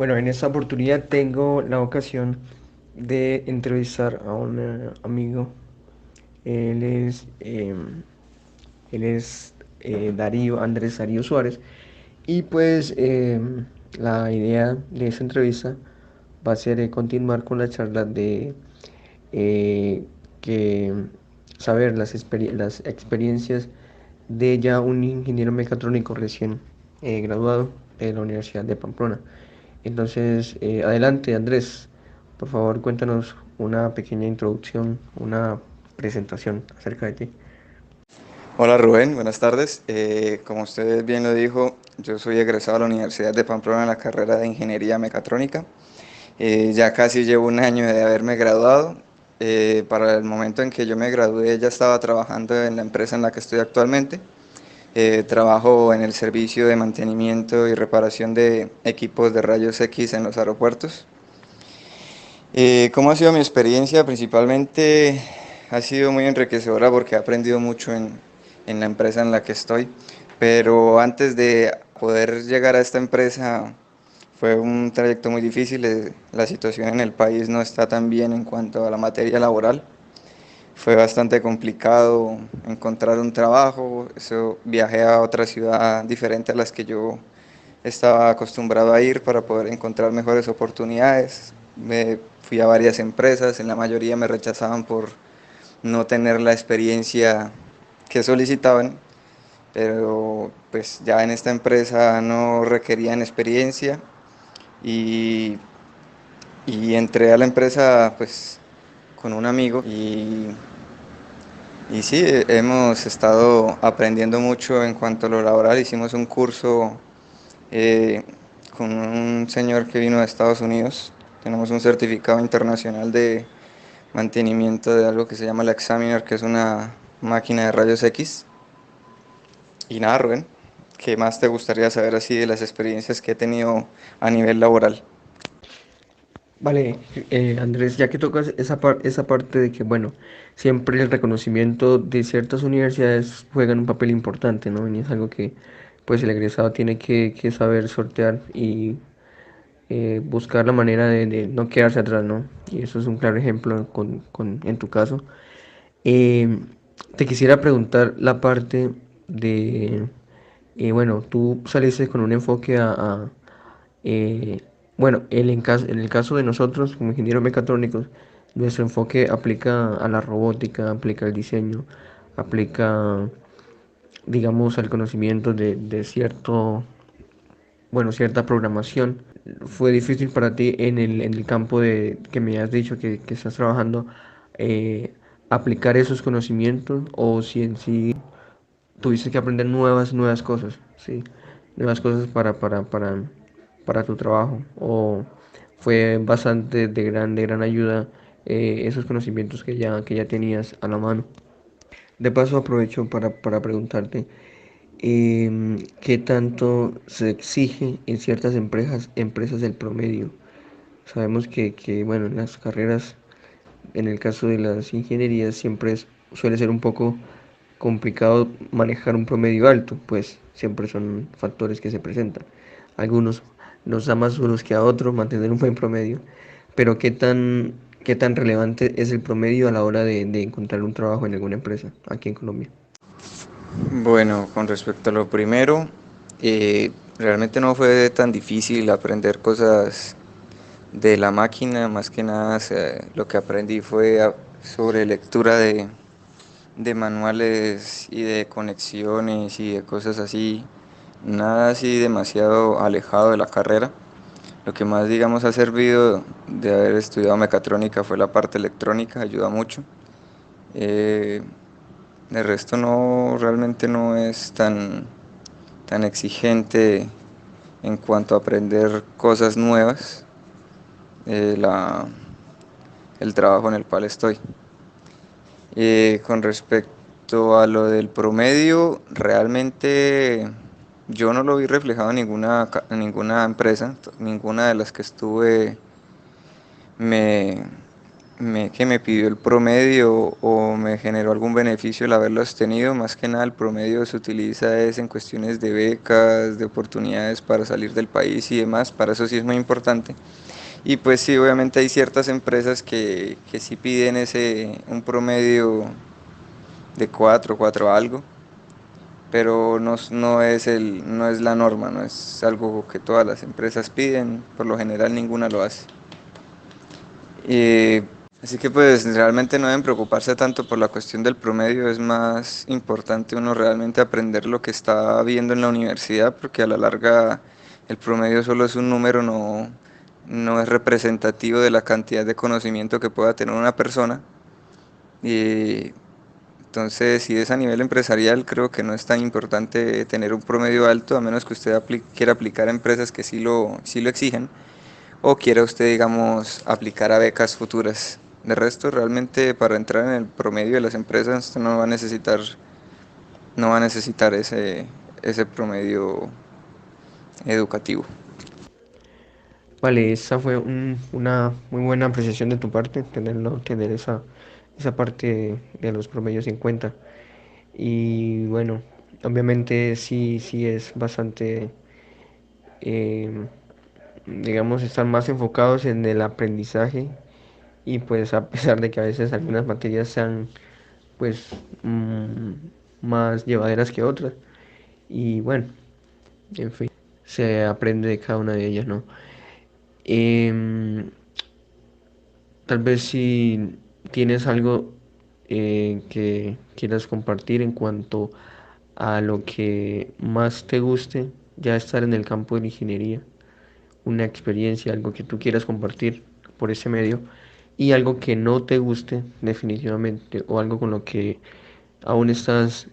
Bueno, en esta oportunidad tengo la ocasión de entrevistar a un amigo. Él es, él es Darío, Andrés Darío Suárez. Y pues la idea de esta entrevista va a ser continuar con la charla de eh, que saber las experiencias de ya un ingeniero mecatrónico recién graduado de la Universidad de Pamplona. Entonces, adelante Andrés, por favor cuéntanos una pequeña introducción, una presentación acerca de ti. Hola Rubén, buenas tardes. Como usted bien lo dijo, yo soy egresado de la Universidad de Pamplona en la carrera de Ingeniería Mecatrónica. Ya casi llevo un año de haberme graduado. Para el momento en que yo me gradué ya estaba trabajando en la empresa en la que estoy actualmente. Trabajo en el servicio de mantenimiento y reparación de equipos de rayos X en los aeropuertos. ¿Cómo ha sido mi experiencia? Principalmente ha sido muy enriquecedora porque he aprendido mucho en la empresa en la que estoy, pero antes de poder llegar a esta empresa fue un trayecto muy difícil. La situación en el país no está tan bien en cuanto a la materia laboral. Fue bastante complicado encontrar un trabajo. Viajé a otra ciudad diferente a las que yo estaba acostumbrado a ir para poder encontrar mejores oportunidades. Me fui a varias empresas, en la mayoría me rechazaban por no tener la experiencia que solicitaban, pero pues ya en esta empresa no requerían experiencia y, y entré a la empresa pues con un amigo y sí, hemos estado aprendiendo mucho en cuanto a lo laboral. Hicimos un curso eh, con un señor que vino de Estados Unidos. Tenemos un certificado internacional de mantenimiento de algo que se llama la Examiner, que es una máquina de rayos X. Y nada, Rubén, ¿qué más te gustaría saber así de las experiencias que he tenido a nivel laboral? Vale, Andrés, ya que tocas esa parte de que, bueno, siempre el reconocimiento de ciertas universidades juegan un papel importante, ¿no? Y es algo que, pues, el egresado tiene que saber sortear y buscar la manera de no quedarse atrás, ¿no? Y eso es un claro ejemplo en tu caso. Eh, Te quisiera preguntar la parte de, bueno, tú saliste con un enfoque eh, bueno, en el caso de nosotros como ingenieros mecatrónicos, nuestro enfoque aplica a la robótica, aplica al diseño, aplica, digamos, al conocimiento de cierto, bueno, cierta programación. ¿Fue difícil para ti en el campo de que me has dicho que estás trabajando, eh, aplicar esos conocimientos o si en sí tuviste que aprender nuevas cosas, sí, nuevas cosas para tu trabajo o fue bastante de gran ayuda esos conocimientos que ya tenías a la mano? De paso aprovecho para preguntarte, ¿qué tanto se exige en ciertas empresas del promedio? Sabemos que, bueno, en las carreras, en el caso de las ingenierías, suele ser un poco complicado manejar un promedio alto, pues siempre son factores que se presentan. Algunos nos da más unos que a otros mantener un buen promedio, pero qué tan relevante es el promedio a la hora de encontrar un trabajo en alguna empresa aquí en Colombia? Bueno, con respecto a lo primero, realmente no fue tan difícil aprender cosas de la máquina. Más que nada lo que aprendí fue sobre lectura de manuales y de conexiones y de cosas así, nada así demasiado alejado de la carrera. Lo que más, digamos, ha servido de haber estudiado mecatrónica fue la parte electrónica, ayuda mucho. Eh, el resto no, realmente no es tan exigente en cuanto a aprender cosas nuevas, eh, la, el trabajo en el cual estoy. Con respecto a lo del promedio, realmente yo no lo vi reflejado en ninguna empresa. Ninguna de las que estuve me, que me pidió el promedio o me generó algún beneficio el haberlos tenido. Más que nada el promedio se utiliza es en cuestiones de becas, de oportunidades para salir del país y demás, para eso sí es muy importante. Y pues sí, obviamente hay ciertas empresas que sí piden un promedio de 4 algo, pero no es la norma, no es algo que todas las empresas piden, por lo general ninguna lo hace. Y así que pues realmente no deben preocuparse tanto por la cuestión del promedio, es más importante uno realmente aprender lo que está viendo en la universidad, porque a la larga el promedio solo es un número, no es representativo de la cantidad de conocimiento que pueda tener una persona. Y entonces, si es a nivel empresarial, creo que no es tan importante tener un promedio alto, a menos que usted quiera aplicar a empresas que sí lo exigen, o quiera usted, digamos, aplicar a becas futuras. De resto, realmente para entrar en el promedio de las empresas usted no va a necesitar ese promedio educativo. Vale, esa fue una muy buena apreciación de tu parte, tener esa parte de los promedios en cuenta. Y bueno, obviamente sí es bastante, em, digamos, están más enfocados en el aprendizaje y pues a pesar de que a veces algunas materias sean pues más llevaderas que otras. Y bueno, en fin, se aprende de cada una de ellas, ¿no? Em, Tal vez si tienes algo que quieras compartir en cuanto a lo que más te guste, ya estar en el campo de la ingeniería, una experiencia, algo que tú quieras compartir por ese medio y algo que no te guste definitivamente o algo con lo que aún estás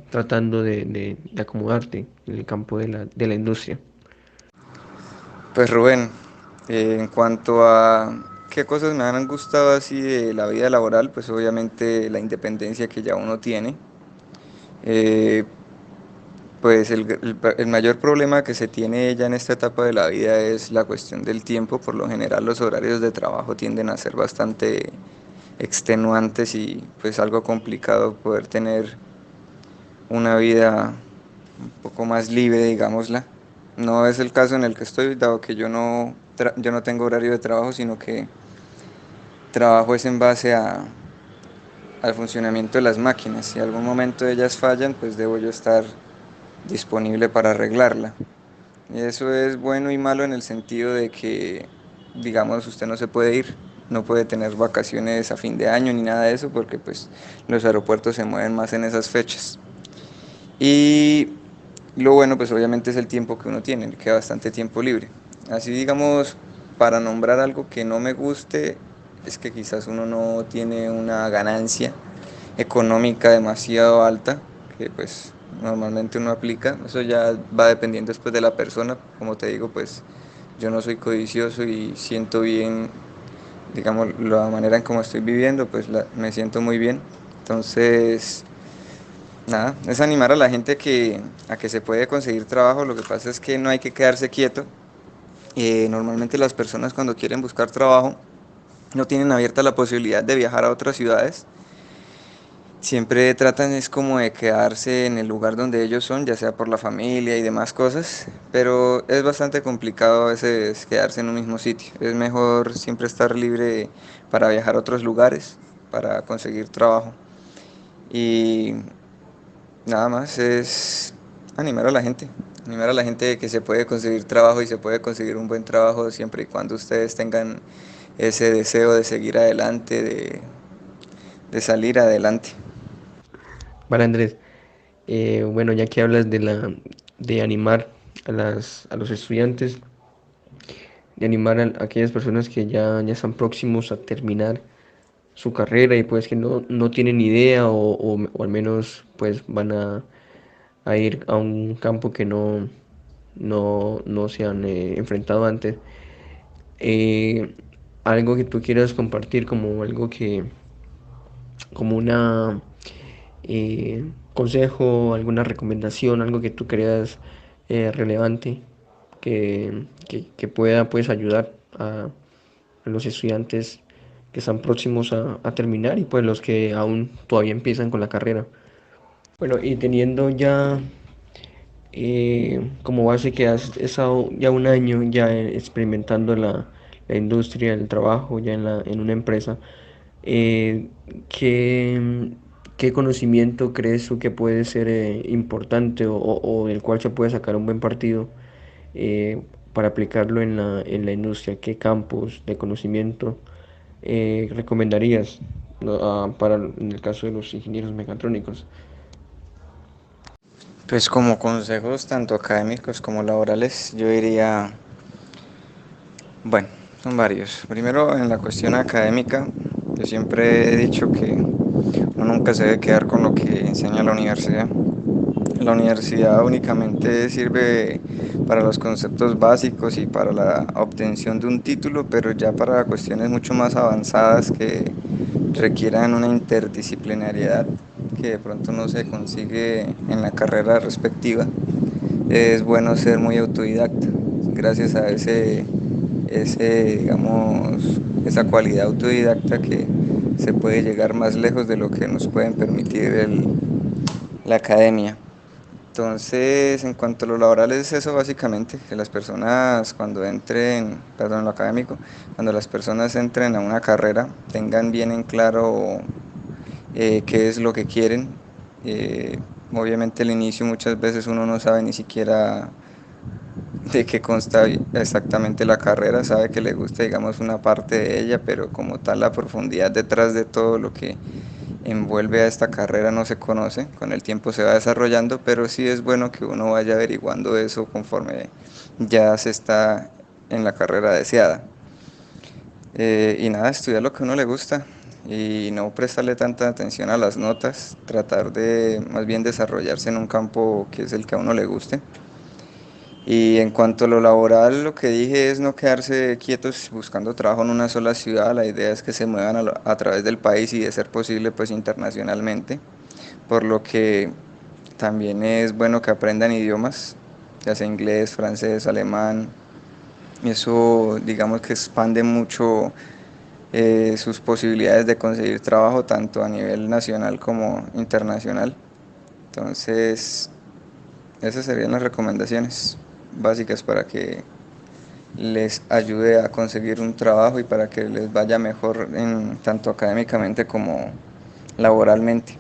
tratando de acomodarte en el campo de la industria. Pues Rubén, en cuanto a qué cosas me han gustado así de la vida laboral, pues obviamente la independencia que ya uno tiene. Eh, Pues el mayor problema que se tiene ya en esta etapa de la vida es la cuestión del tiempo. Por lo general los horarios de trabajo tienden a ser bastante extenuantes y pues algo complicado poder tener una vida un poco más libre, digámosla. No es el caso en el que estoy, dado que yo no tengo horario de trabajo, sino que trabajo es en base al funcionamiento de las máquinas. Si en algún momento ellas fallan, pues debo yo estar disponible para arreglarla. Y eso es bueno y malo en el sentido de que, digamos, usted no se puede ir, no puede tener vacaciones a fin de año ni nada de eso, porque pues los aeropuertos se mueven más en esas fechas. Y lo bueno, pues obviamente es el tiempo que uno tiene, le queda bastante tiempo libre. Así, digamos, para nombrar algo que no me guste, es que quizás uno no tiene una ganancia económica demasiado alta, que pues normalmente uno aplica. Eso ya va dependiendo después de la persona. Como te digo, pues yo no soy codicioso y siento bien, digamos, la manera en cómo estoy viviendo, pues me siento muy bien. Entonces, nada, es animar a la gente a que se puede conseguir trabajo. Lo que pasa es que no hay que quedarse quieto. Normalmente las personas cuando quieren buscar trabajo no tienen abierta la posibilidad de viajar a otras ciudades. Siempre tratan es como de quedarse en el lugar donde ellos son, ya sea por la familia y demás cosas, pero es bastante complicado a veces quedarse en un mismo sitio. Es mejor siempre estar libre para viajar a otros lugares, para conseguir trabajo. Y nada más es animar a la gente de que se puede conseguir trabajo y se puede conseguir un buen trabajo siempre y cuando ustedes tengan ese deseo de seguir adelante, de salir adelante. Vale, Andrés, bueno, ya que hablas de animar a los estudiantes, de animar a aquellas personas que ya están próximos a terminar su carrera y pues que no tienen idea o al menos pues van a ir a un campo que no se han enfrentado antes. Eh, Algo que tú quieras compartir como algo como una consejo, alguna recomendación, algo que tú creas relevante que pueda pues ayudar a los estudiantes que están próximos a terminar y pues los que aún todavía empiezan con la carrera. Bueno, y teniendo ya como base que has estado ya un año ya experimentando la industria, el trabajo ya en una empresa, eh, ¿qué, qué conocimiento crees tú que puede ser importante o del cual se puede sacar un buen partido para aplicarlo en la industria? ¿Qué campos de conocimiento recomendarías, ¿no? Para en el caso de los ingenieros mecatrónicos? Pues como consejos tanto académicos como laborales, yo diría, bueno, son varios. Primero, en la cuestión académica, yo siempre he dicho que uno nunca se debe quedar con lo que enseña la universidad. La universidad únicamente sirve para los conceptos básicos y para la obtención de un título, pero ya para cuestiones mucho más avanzadas que requieran una interdisciplinariedad que de pronto no se consigue en la carrera respectiva, es bueno ser muy autodidacta. Gracias a digamos, esa cualidad autodidacta que se puede llegar más lejos de lo que nos pueden permitir la academia. Entonces, en cuanto a lo laboral es eso básicamente, que las personas cuando entren, perdón, lo académico, cuando las personas entren a una carrera tengan bien en claro qué es lo que quieren. Eh, Obviamente al inicio muchas veces uno no sabe ni siquiera de qué consta exactamente la carrera, sabe que le gusta, digamos, una parte de ella, pero como tal la profundidad detrás de todo lo que envuelve a esta carrera no se conoce, con el tiempo se va desarrollando, pero sí es bueno que uno vaya averiguando eso conforme ya se está en la carrera deseada. Y nada, estudiar lo que a uno le gusta y no prestarle tanta atención a las notas, tratar de más bien desarrollarse en un campo que es el que a uno le guste. Y en cuanto a lo laboral, lo que dije es no quedarse quietos buscando trabajo en una sola ciudad, la idea es que se muevan a través del país y de ser posible pues internacionalmente, por lo que también es bueno que aprendan idiomas, ya sea inglés, francés, alemán, eso digamos que expande mucho sus posibilidades de conseguir trabajo tanto a nivel nacional como internacional. Entonces, esas serían las recomendaciones básicas para que les ayude a conseguir un trabajo y para que les vaya mejor en, tanto académicamente como laboralmente.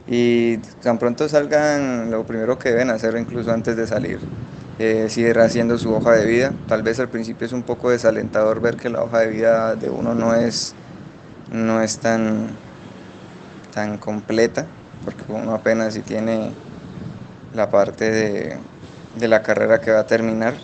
Y tan pronto salgan, lo primero que deben hacer incluso antes de salir es ir haciendo su hoja de vida. Tal vez al principio es un poco desalentador ver que la hoja de vida de uno no es tan completa, porque uno apenas si tiene la parte de la carrera que va a terminar.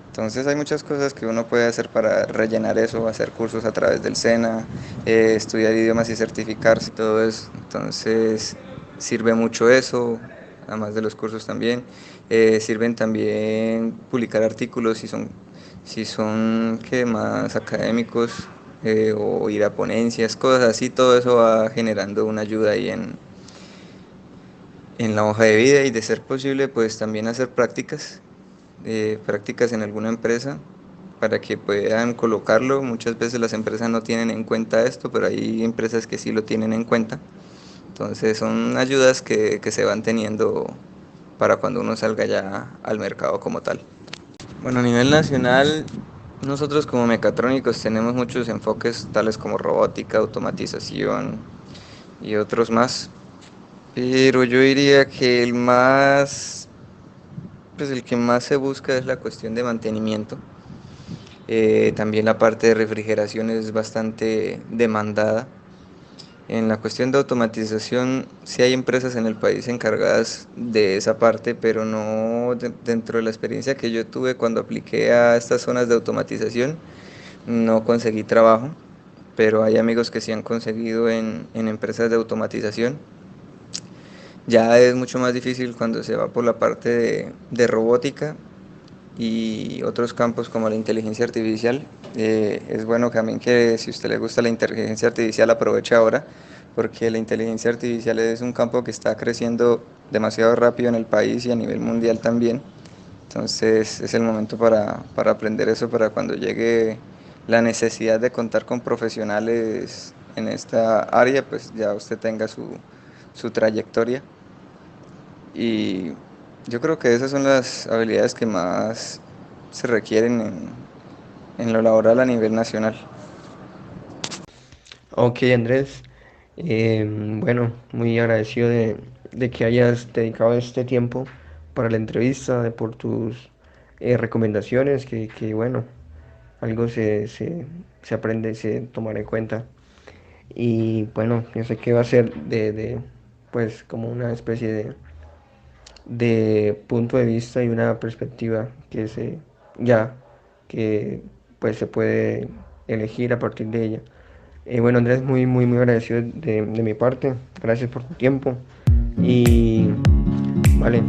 Entonces hay muchas cosas que uno puede hacer para rellenar eso, hacer cursos a través del SENA, estudiar idiomas y certificarse, todo eso. Entonces sirve mucho eso, además de los cursos también. Sirven también publicar artículos si son ¿qué más académicos o ir a ponencias, cosas así, todo eso va generando una ayuda ahí en la hoja de vida y de ser posible pues también hacer prácticas en alguna empresa para que puedan colocarlo. Muchas veces las empresas no tienen en cuenta esto, pero hay empresas que sí lo tienen en cuenta. Entonces son ayudas que se van teniendo para cuando uno salga ya al mercado como tal. Bueno, a nivel nacional, nosotros como mecatrónicos tenemos muchos enfoques tales como robótica, automatización y otros más. Pero yo diría que pues el que más se busca es la cuestión de mantenimiento. También la parte de refrigeración es bastante demandada. En la cuestión de automatización, sí hay empresas en el país encargadas de esa parte, pero no dentro de la experiencia que yo tuve cuando apliqué a estas zonas de automatización, no conseguí trabajo, pero hay amigos que sí han conseguido en empresas de automatización. Ya es mucho más difícil cuando se va por la parte de robótica y otros campos como la inteligencia artificial. Es bueno también que si a usted le gusta la inteligencia artificial aproveche ahora, porque la inteligencia artificial es un campo que está creciendo demasiado rápido en el país y a nivel mundial también. Entonces es el momento para aprender eso para cuando llegue la necesidad de contar con profesionales en esta área, pues ya usted tenga su trayectoria. Y yo creo que esas son las habilidades que más se requieren en lo laboral a nivel nacional. Ok, Andrés. Bueno, muy agradecido de que hayas dedicado este tiempo para la entrevista, por tus recomendaciones, bueno, algo se aprende y se tomará en cuenta. Y bueno, yo sé que va a ser pues como una especie de punto de vista y una perspectiva ya, que pues se puede elegir a partir de ella. Bueno, Andrés, muy agradecido de mi parte. Gracias por tu tiempo. Y vale.